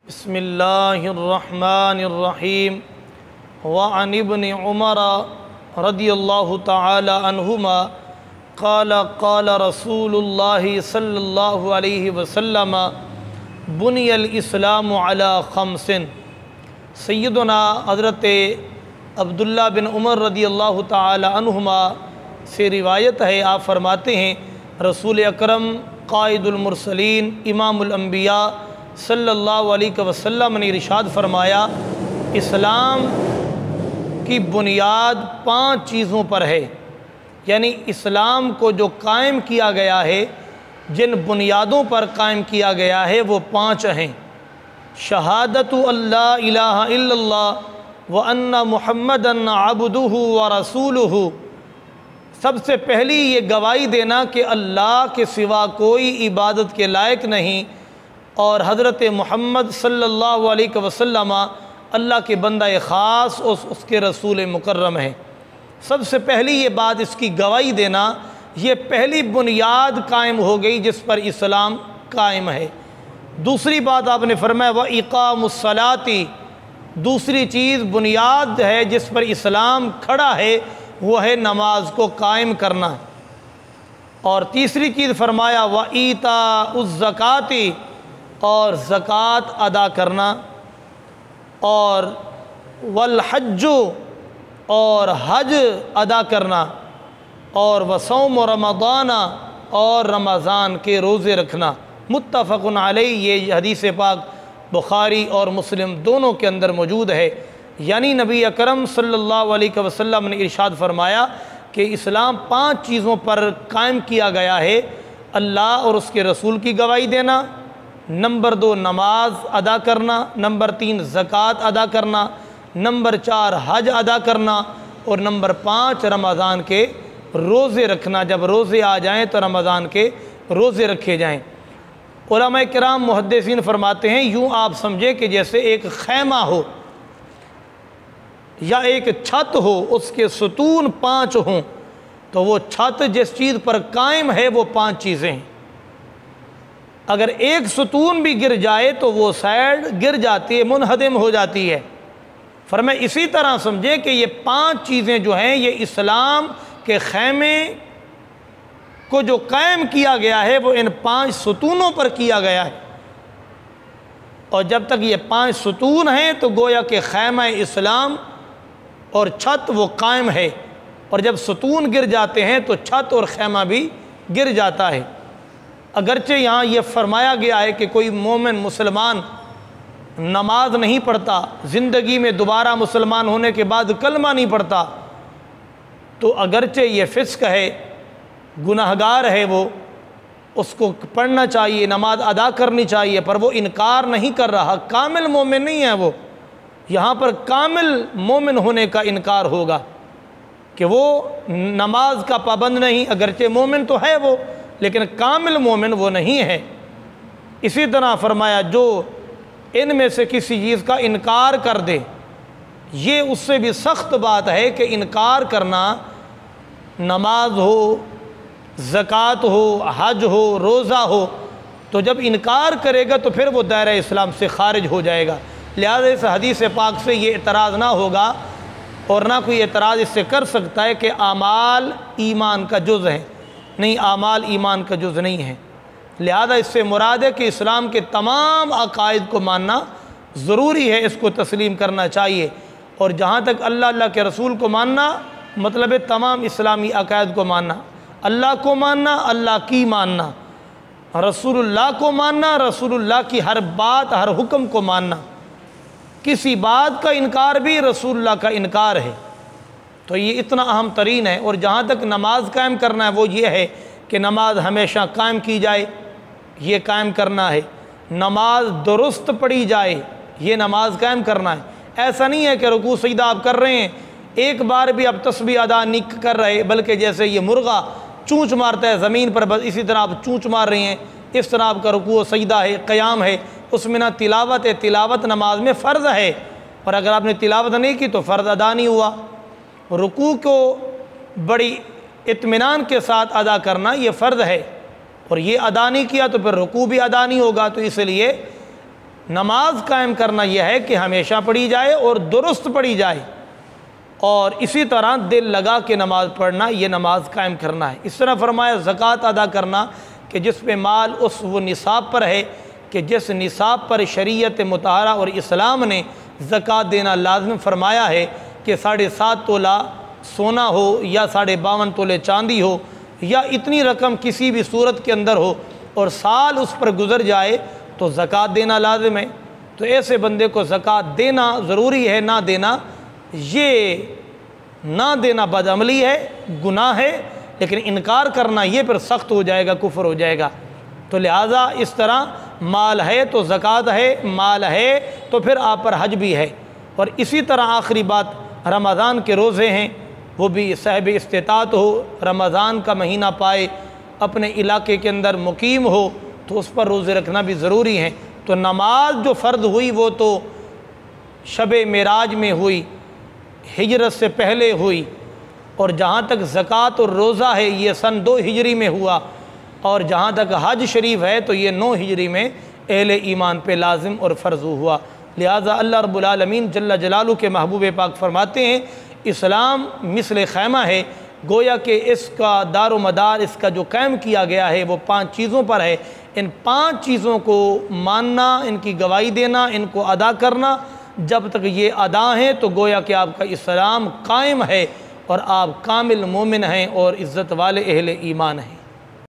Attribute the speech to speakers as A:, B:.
A: बिस्मिल्लाहिर्रहमानिर्रहीम व अन इब्न उमर रदियल्लाहु तआला अन्हुमा क़ाला क़ाला रसूलुल्लाहि सल्लल्लाहु अलैहि वसल्लम बुनियल इस्लामु अला खम्सिन। सय्यदना हज़रत अब्दुल्ला बिन उमर रदियल्लाहु तआला अन्हुमा से रिवायत है, आप फरमाते हैं रसूल अकरम क़ाइदुल मुरसलीन इमामुल अंबिया सल्लल्लाहु अलैहि वसल्लम ने इरशाद फरमाया, इस्लाम की बुनियाद 5 चीज़ों पर है। यानी इस्लाम को जो कायम किया गया है, जिन बुनियादों पर कायम किया गया है वो 5 हैं। शहादतु अल्ला इलाहा इल्लल्लाह व अन्ना मुहम्मदन अब्दुहु व रसूलुहु। सबसे पहली ये गवाही देना कि अल्लाह के सिवा कोई इबादत के लायक नहीं और हज़रत मोहम्मद सल्लल्लाहु अलैहि वसल्लम अल्लाह के बंदा ख़ास और उसके रसूल मुकर्रम है। सबसे पहली ये बात, इसकी गवाही देना, ये पहली बुनियाद कायम हो गई जिस पर इस्लाम कायम है। दूसरी बात आपने फरमाया व इक़ामुस्सलाती, दूसरी चीज़ बुनियाद है जिस पर इस्लाम खड़ा है वो है नमाज को कायम करना। और तीसरी चीज़ फरमाया व ईताउज़्ज़काती, और ज़कात अदा करना। और वल हज्जु, और हज अदा करना। और वसौम रमज़ाना, और रमज़ान के रोज़े रखना। मुत्तफ़क़ुन अलैहि, ये हदीस पाक बुखारी और मुस्लिम दोनों के अंदर मौजूद है। यानी नबी अकरम सल्लल्लाहु अलैहि वसल्लम ने इरशाद फरमाया कि इस्लाम 5 चीज़ों पर कायम किया गया है। अल्लाह और उसके रसूल की गवाही देना, नंबर 2 नमाज अदा करना, नंबर 3 ज़कात अदा करना, नंबर 4 हज अदा करना, और नंबर 5 रमज़ान के रोज़े रखना। जब रोज़े आ जाएं तो रमज़ान के रोज़े रखे जाएं। उलमाए किराम मुहद्दिसीन फरमाते हैं, यूँ आप समझे कि जैसे एक खैमा हो या एक छत हो, उसके सतून 5 हों, तो वो छत जिस चीज़ पर कायम है वो 5 चीज़ें हैं। अगर एक सतून भी गिर जाए तो वो साइड गिर जाती है, मुनहदिम हो जाती है। फरमाया इसी तरह समझे कि ये 5 चीज़ें जो हैं ये इस्लाम के खैमे को जो कायम किया गया है वो इन 5 सतूनों पर किया गया है। और जब तक ये 5 सतून हैं तो गोया के खैमा इस्लाम और छत वो कायम है, और जब सतून गिर जाते हैं तो छत और खैमा भी गिर जाता है। अगरचे यहाँ ये फरमाया गया है कि कोई मोमिन मुसलमान नमाज नहीं पढ़ता, ज़िंदगी में दोबारा मुसलमान होने के बाद कलमा नहीं पढ़ता, तो अगरचे ये फ़िस्क है, गुनाहगार है, वो उसको पढ़ना चाहिए, नमाज अदा करनी चाहिए, पर वो इनकार नहीं कर रहा, कामिल मोमिन नहीं है वो। यहाँ पर कामिल मोमिन होने का इनकार होगा कि वो नमाज का पाबंद नहीं, अगरचे मोमिन तो है वो, लेकिन कामिल मोमिन वो नहीं है। इसी तरह फरमाया जो इनमें से किसी चीज़ का इनकार कर दे, ये उससे भी सख्त बात है कि इनकार करना, नमाज हो, ज़कात हो, हज हो, रोज़ा हो, तो जब इनकार करेगा तो फिर वो दायरा इस्लाम से ख़ारिज हो जाएगा। लिहाजा इस हदीस पाक से ये एतराज़ ना होगा और ना कोई एतराज़ इससे कर सकता है कि आमाल ईमान का जुज़ है। नहीं, आमाल ईमान का जुज़ नहीं है। लिहाजा इससे मुराद है कि इस्लाम के तमाम अकायद को मानना ज़रूरी है, इसको तस्लीम करना चाहिए। और जहाँ तक अल्लाह के रसूल को मानना मतलब है तमाम इस्लामी अकायद को मानना। अल्लाह को मानना, अल्लाह की मानना, रसूलुल्लाह को मानना, रसूलुल्लाह की हर बात हर हुक्म को मानना। किसी बात का इनकार भी रसूलुल्लाह का इनकार है, तो ये इतना अहम तरीन है। और जहाँ तक नमाज कायम करना है वो ये है कि नमाज हमेशा कायम की जाए, ये कायम करना है। नमाज दुरुस्त पढ़ी जाए, ये नमाज कायम करना है। ऐसा नहीं है कि रुकू सजदा आप कर रहे हैं, एक बार भी आप तस्बीह अदा नहीं कर रहे, बल्कि जैसे ये मुर्गा चूँच मारता है ज़मीन पर, बस इसी तरह आप चूँच मार रहे हैं। इस तरह आपका रुकू सजदा है, क़याम है, उसमें ना तिलावत है। तिलावत नमाज में फ़र्ज़ है, और अगर आपने तिलावत नहीं की तो फ़र्ज़ अदा नहीं हुआ। रुकू को बड़ी इत्मीनान के साथ अदा करना ये फ़र्ज़ है, और ये अदा नहीं किया तो फिर रुकू भी अदा नहीं होगा। तो इसलिए नमाज कायम करना यह है कि हमेशा पढ़ी जाए और दुरुस्त पढ़ी जाए, और इसी तरह दिल लगा के नमाज पढ़ना, ये नमाज कायम करना है। इस तरह फरमाया ज़कात अदा करना कि जिस पे माल उस वो निसाब पर है कि जिस निसाब पर शरीयत मुताहरा और इस्लाम ने ज़कात देना लाज़िम फरमाया है कि 7.5 तोला सोना हो या 52.5 तोले चांदी हो या इतनी रकम किसी भी सूरत के अंदर हो और साल उस पर गुज़र जाए तो ज़कात देना लाज़िम है। तो ऐसे बंदे को ज़कात देना ज़रूरी है, ना देना ये ना देना बदअमली है, गुनाह है, लेकिन इनकार करना ये फिर सख्त हो जाएगा, कुफ्र हो जाएगा। तो लिहाजा इस तरह माल है तो ज़कात है, माल है तो फिर आप पर हज भी है। और इसी तरह आखिरी बात, रमज़ान के रोज़े हैं, वो भी साहिब इस्तिताअत हो, रमज़ान का महीना पाए, अपने इलाके के अंदर मुकीम हो, तो उस पर रोज़े रखना भी ज़रूरी है। तो नमाज जो फ़र्ज़ हुई वो तो शब मेराज में हुई, हिजरत से पहले हुई, और जहाँ तक ज़कात और रोज़ा है ये सन 2 हिजरी में हुआ, और जहाँ तक हज शरीफ है तो ये 9 हिजरी में अहले ईमान पे लाजिम और फ़र्ज़ हुआ। लिहाजा अल्लाह रब्बुल आलमीन जल्ला जलालू के महबूब पाक फरमाते हैं इस्लाम मिसल खैमा है, गोया कि इसका दारो मदार, इसका जो कायम किया गया है वो 5 चीज़ों पर है। इन 5 चीज़ों को मानना, इनकी गवाही देना, इनको अदा करना, जब तक ये अदा हैं तो गोया कि आपका इस्लाम कायम है और आप कामिल मोमिन हैं और इज़्ज़त वाले अहले ईमान हैं।